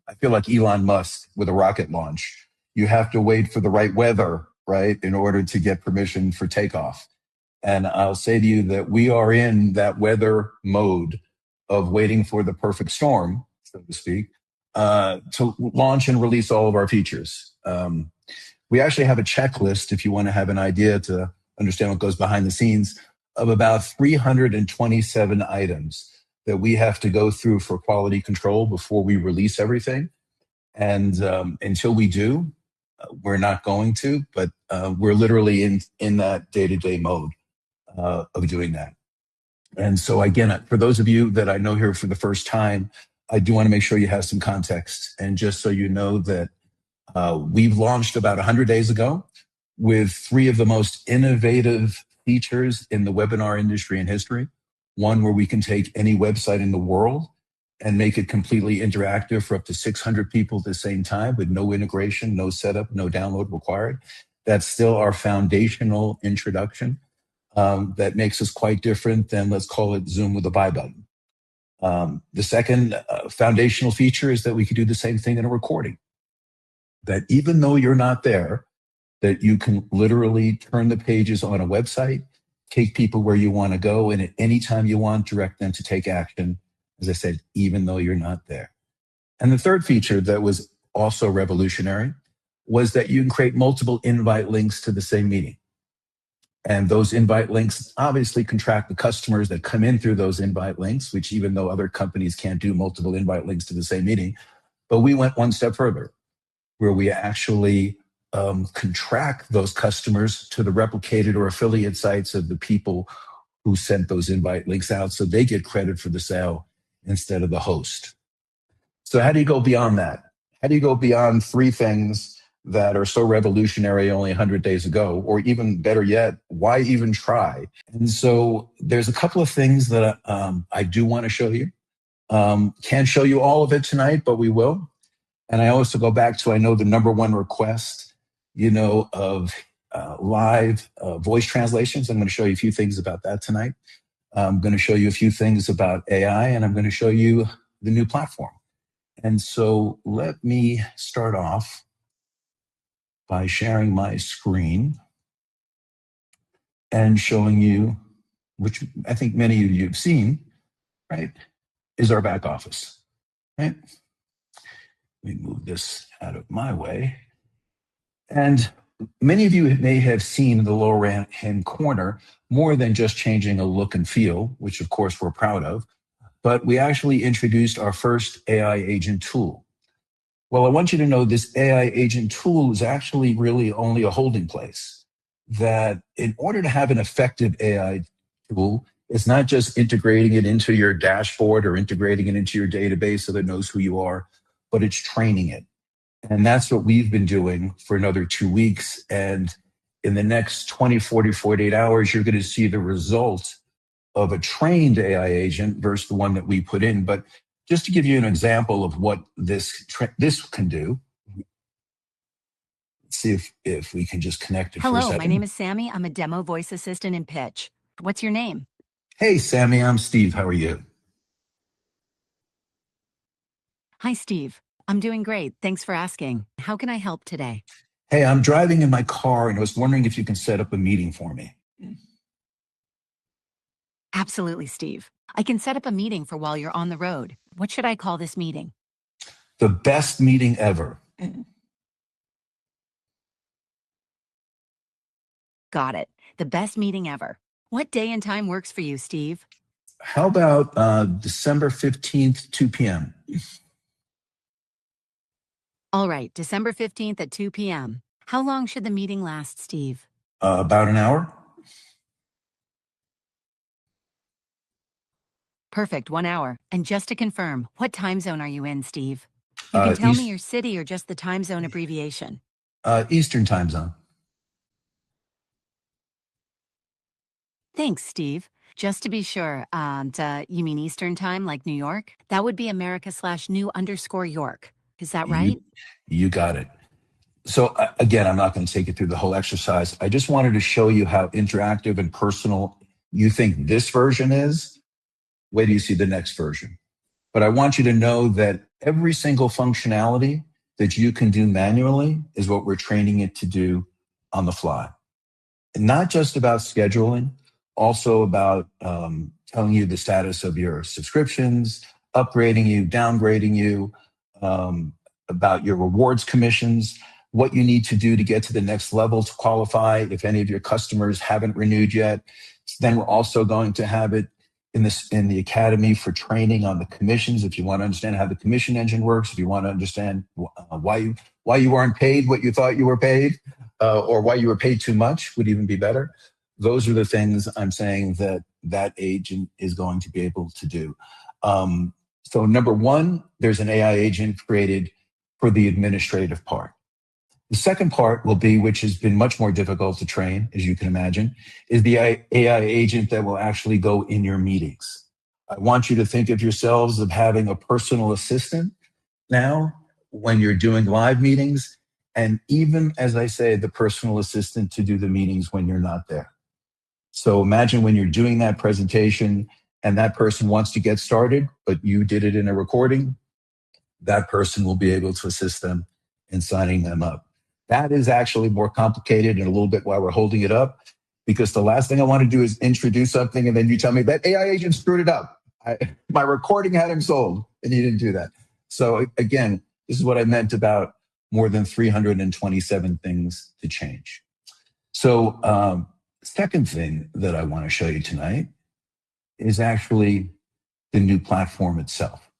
I feel like Elon Musk with a rocket launch. You have to wait for the right weather, right, in order to get permission for takeoff. And I'll say to you that we are in that weather mode of waiting for the perfect storm, so to speak, to launch and release all of our features. We actually have a checklist, if you want to have an idea to understand what goes behind the scenes, of about 327 items that we have to go through for quality control before we release everything. And until we do, we're not going to, but we're literally in that day-to-day mode of doing that. And so again, for those of you that I know here for the first time, I do want to make sure you have some context. And just so you know that we've launched about 100 days ago with 3 of the most innovative features in the webinar industry in history. One where we can take any website in the world and make it completely interactive for up to 600 people at the same time with no integration, no setup, no download required. That's still our foundational introduction. That makes us quite different than, let's call it, Zoom with a buy button. The second foundational feature is that we can do the same thing in a recording. That even though you're not there, that you can literally turn the pages on a website, take people where you want to go, and at any time you want, direct them to take action, as I said, even though you're not there. And the third feature that was also revolutionary was that you can create multiple invite links to the same meeting. And those invite links obviously can track the customers that come in through those invite links, which even though other companies can't do multiple invite links to the same meeting, but we went one step further, where we actually can track those customers to the replicated or affiliate sites of the people who sent those invite links out, so they get credit for the sale instead of the host. So how do you go beyond that? How do you go beyond 3 things that are so revolutionary only 100 days ago? Or even better yet, why even try? And so there's a couple of things that I do want to show you. Can't show you all of it tonight, but we will. And I also go back to, I know the number one request, of live voice translations. I'm going to show you a few things about that tonight. I'm going to show you a few things about AI, and I'm going to show you the new platform. And so let me start off by sharing my screen and showing you, which I think many of you have seen, right, is our back office, right? Let me move this out of my way. And many of you may have seen in the lower right-hand corner more than just changing a look and feel, which of course we're proud of, but we actually introduced our first AI agent tool. Well, I want you to know this AI agent tool is actually really only a holding place. That in order to have an effective AI tool, it's not just integrating it into your dashboard or integrating it into your database so that it knows who you are, but it's training it. And that's what we've been doing for another 2 weeks. And in the next 20, 40, 48 hours, you're going to see the result of a trained AI agent versus the one that we put in. But just to give you an example of what this can do, let's see if we can just connect it for a second. Hello, my name is Sammy. I'm a demo voice assistant in Pitch. What's your name? Hey, Sammy, I'm Steve. How are you? Hi, Steve. I'm doing great. Thanks for asking. How can I help today? Hey, I'm driving in my car and I was wondering if you can set up a meeting for me. Absolutely, Steve. I can set up a meeting for while you're on the road. What should I call this meeting? The best meeting ever. Got it. The best meeting ever. What day and time works for you, Steve? How about December 15th, 2 p.m.? All right, December 15th at 2 p.m. How long should the meeting last, Steve? About an hour. Perfect, 1 hour. And just to confirm, what time zone are you in, Steve? You can tell me your city or just the time zone abbreviation. Eastern time zone. Thanks, Steve. Just to be sure, you mean Eastern time like New York? That would be America/new_York. Is that right? You got it. So again, I'm not going to take you through the whole exercise. I just wanted to show you how interactive and personal you think this version is. Wait till you see the next version. But I want you to know that every single functionality that you can do manually is what we're training it to do on the fly. And not just about scheduling, also about telling you the status of your subscriptions, upgrading you, downgrading you, about your rewards commissions, what you need to do to get to the next level to qualify if any of your customers haven't renewed yet. Then we're also going to have it in the academy for training on the commissions. If you want to understand how the commission engine works, if you want to understand why you weren't paid what you thought you were paid, or why you were paid too much would even be better. Those are the things I'm saying that agent is going to be able to do. So number one, there's an AI agent created for the administrative part. The second part will be, which has been much more difficult to train, as you can imagine, is the AI agent that will actually go in your meetings. I want you to think of yourselves of having a personal assistant now when you're doing live meetings, and even, as I say, the personal assistant to do the meetings when you're not there. So imagine when you're doing that presentation and that person wants to get started, but you did it in a recording, that person will be able to assist them in signing them up. That is actually more complicated and a little bit why we're holding it up, because the last thing I want to do is introduce something and then you tell me that AI agent screwed it up. My recording had him sold and you didn't do that. So again, this is what I meant about more than 327 things to change. So second thing that I want to show you tonight is actually the new platform itself.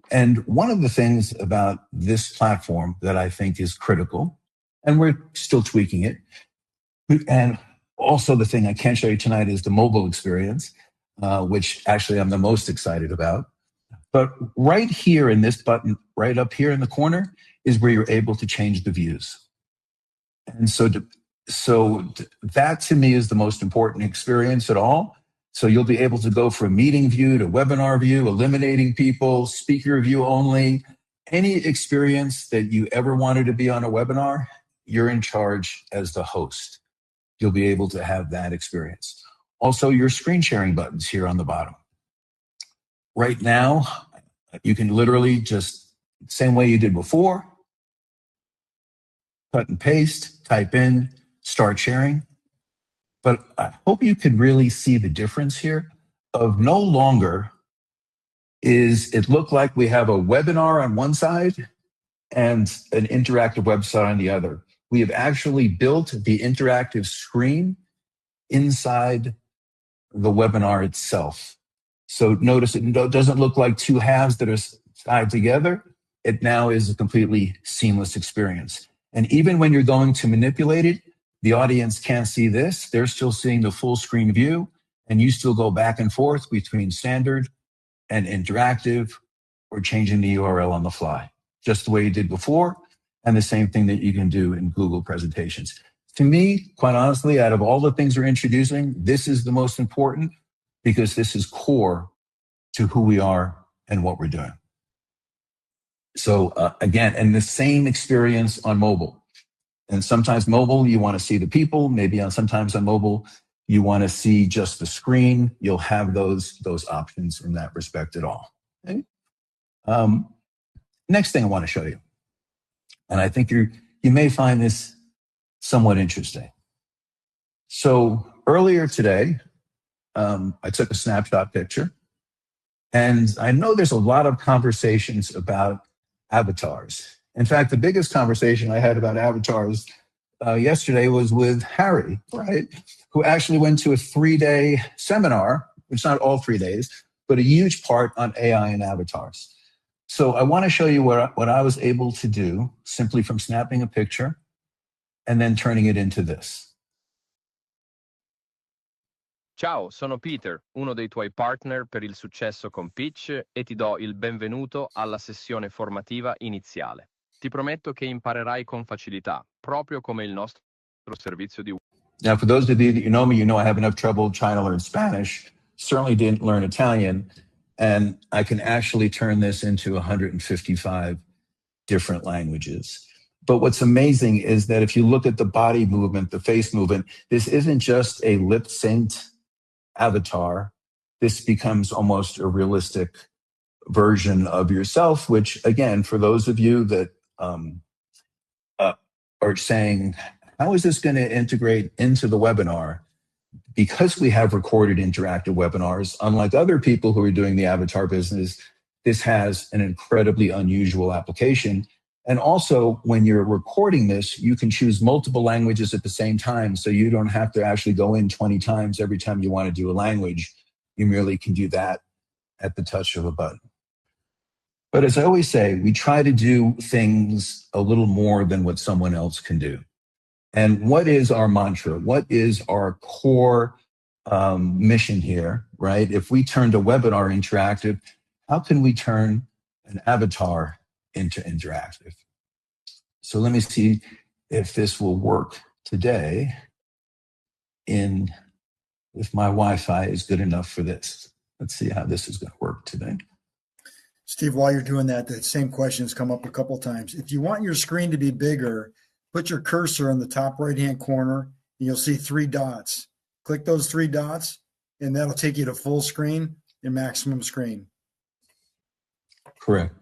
And one of the things about this platform that I think is critical, and we're still tweaking it, and also the thing I can't show you tonight is the mobile experience, which actually I'm the most excited about. But right here in this button, right up here in the corner, is where you're able to change the views. And so that to me is the most important experience at all. So you'll be able to go from meeting view to webinar view, eliminating people, speaker view only. Any experience that you ever wanted to be on a webinar, you're in charge as the host. You'll be able to have that experience. Also, your screen sharing buttons here on the bottom. Right now, you can literally just, same way you did before, cut and paste, type in, start sharing. But I hope you can really see the difference here of no longer is it look like we have a webinar on one side and an interactive website on the other. We have actually built the interactive screen inside the webinar itself. So notice it doesn't look like two halves that are tied together. It now is a completely seamless experience. And even when you're going to manipulate it, the audience can't see this. They're still seeing the full screen view, and you still go back and forth between standard and interactive or changing the URL on the fly, just the way you did before, and the same thing that you can do in Google presentations. To me, quite honestly, out of all the things we're introducing, this is the most important because this is core to who we are and what we're doing. So again, and the same experience on mobile. And sometimes mobile, you want to see the people. Maybe sometimes on mobile, you want to see just the screen. You'll have those options in that respect at all. Okay? Next thing I want to show you, and I think you may find this somewhat interesting. So earlier today, I took a snapshot picture, and I know there's a lot of conversations about avatars. In fact, the biggest conversation I had about avatars yesterday was with Harry, right? Who actually went to a 3-day seminar, which not all 3 days, but a huge part on AI and avatars. So I want to show you what I was able to do simply from snapping a picture and then turning it into this. Ciao, sono Peter, uno dei tuoi partner per il successo con Pitch e ti do il benvenuto alla sessione formativa iniziale. Ti prometto che imparerai con facilità, proprio come il nostro servizio di... Now, for those of you that you know I have enough trouble trying to learn Spanish, certainly didn't learn Italian, and I can actually turn this into 155 different languages. But what's amazing is that if you look at the body movement, the face movement, this isn't just a lip-synced avatar. This becomes almost a realistic version of yourself, which again, for those of you that are saying, how is this going to integrate into the webinar? Because we have recorded interactive webinars, unlike other people who are doing the avatar business, this has an incredibly unusual application. And also, when you're recording this, you can choose multiple languages at the same time, so you don't have to actually go in 20 times every time you want to do a language. You merely can do that at the touch of a button. But as I always say, we try to do things a little more than what someone else can do. And what is our mantra? What is our core mission here, right? If we turned a webinar interactive, how can we turn an avatar into interactive? So let me see if this will work today if my Wi-Fi is good enough for this. Let's see how this is going to work today. Steve, while you're doing that, the same questions come up a couple times. If you want your screen to be bigger, put your cursor in the top right-hand corner, and you'll see 3 dots. Click those 3 dots, and that'll take you to full screen and maximum screen. Correct.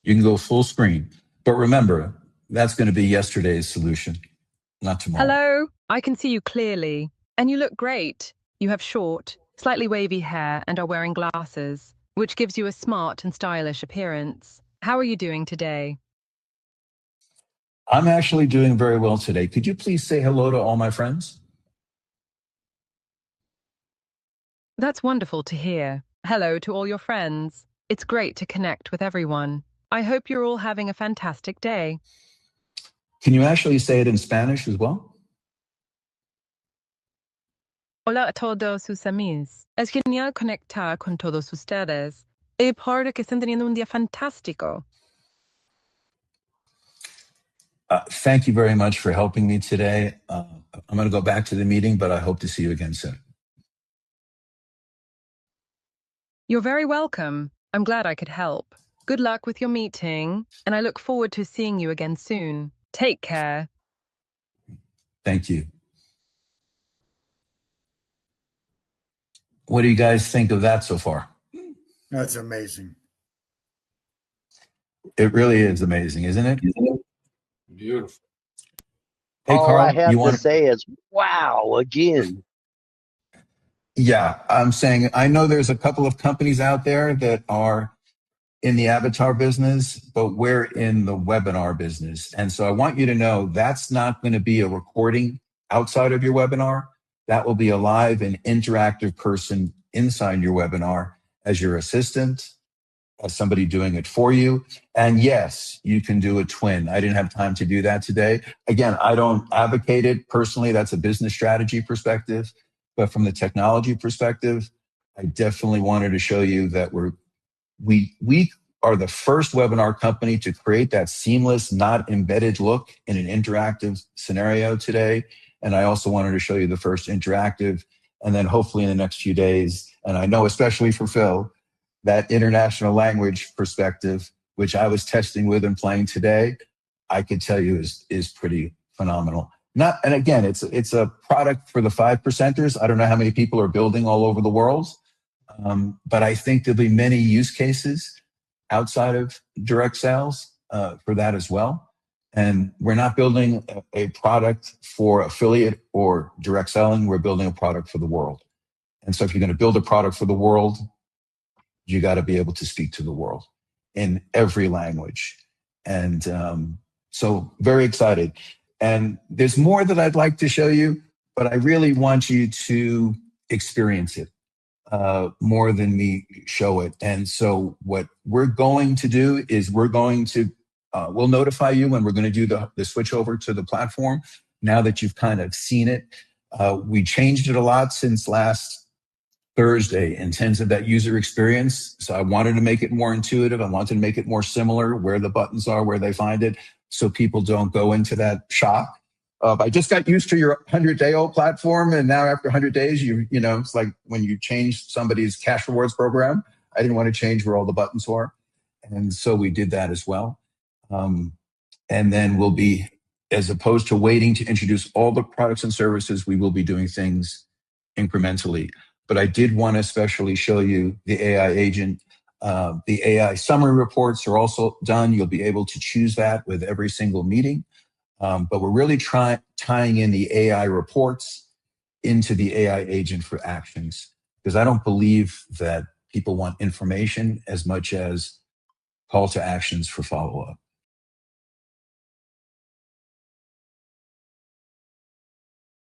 You can go full screen. But remember, that's going to be yesterday's solution, not tomorrow. Hello, I can see you clearly, and you look great. You have short, slightly wavy hair and are wearing glasses, which gives you a smart and stylish appearance. How are you doing today? I'm actually doing very well today. Could you please say hello to all my friends? That's wonderful to hear. Hello to all your friends. It's great to connect with everyone. I hope you're all having a fantastic day. Can you actually say it in Spanish as well? Hola a todos sus amigos. Es genial conectar con todos ustedes. Y por que estén teniendo un día fantástico. Thank you very much for helping me today. I'm going to go back to the meeting, but I hope to see you again soon. You're very welcome. I'm glad I could help. Good luck with your meeting, and I look forward to seeing you again soon. Take care. Thank you. What do you guys think of that so far? That's amazing. It really is amazing, isn't it? Beautiful. Hey, All Carl, I have you to want say is, wow, again. Yeah, I'm saying I know there's a couple of companies out there that are in the avatar business, but we're in the webinar business. And so I want you to know that's not going to be a recording outside of your webinar. That will be a live and interactive person inside your webinar as your assistant, as somebody doing it for you. And yes, you can do a twin. I didn't have time to do that today. Again, I don't advocate it personally. That's a business strategy perspective. But from the technology perspective, I definitely wanted to show you that we are the first webinar company to create that seamless, not embedded look in an interactive scenario today. And I also wanted to show you the first interactive, and then hopefully in the next few days, and I know especially for Phil, that international language perspective, which I was testing with and playing today, I could tell you is pretty phenomenal. And again, it's a product for the 5%ers. I don't know how many people are building all over the world, but I think there'll be many use cases outside of direct sales for that as well. And we're not building a product for affiliate or direct selling. We're building a product for the world. And so if you're going to build a product for the world, you got to be able to speak to the world in every language. And so very excited. And there's more that I'd like to show you, but I really want you to experience it more than me show it. And so what we're going to do is we'll notify you when we're going to do the switch over to the platform. Now that you've kind of seen it, we changed it a lot since last Thursday in terms of that user experience. So I wanted to make it more intuitive. I wanted to make it more similar, where the buttons are, where they find it, so people don't go into that shock of, I just got used to your 100-day-old platform, and now after 100 days, you know, it's like when you change somebody's cash rewards program. I didn't want to change where all the buttons were. And so we did that as well. And then we'll be, as opposed to waiting to introduce all the products and services, we will be doing things incrementally. But I did want to especially show you the AI agent. The AI summary reports are also done. You'll be able to choose that with every single meeting. But we're really tying in the AI reports into the AI agent for actions, because I don't believe that people want information as much as call to actions for follow-up.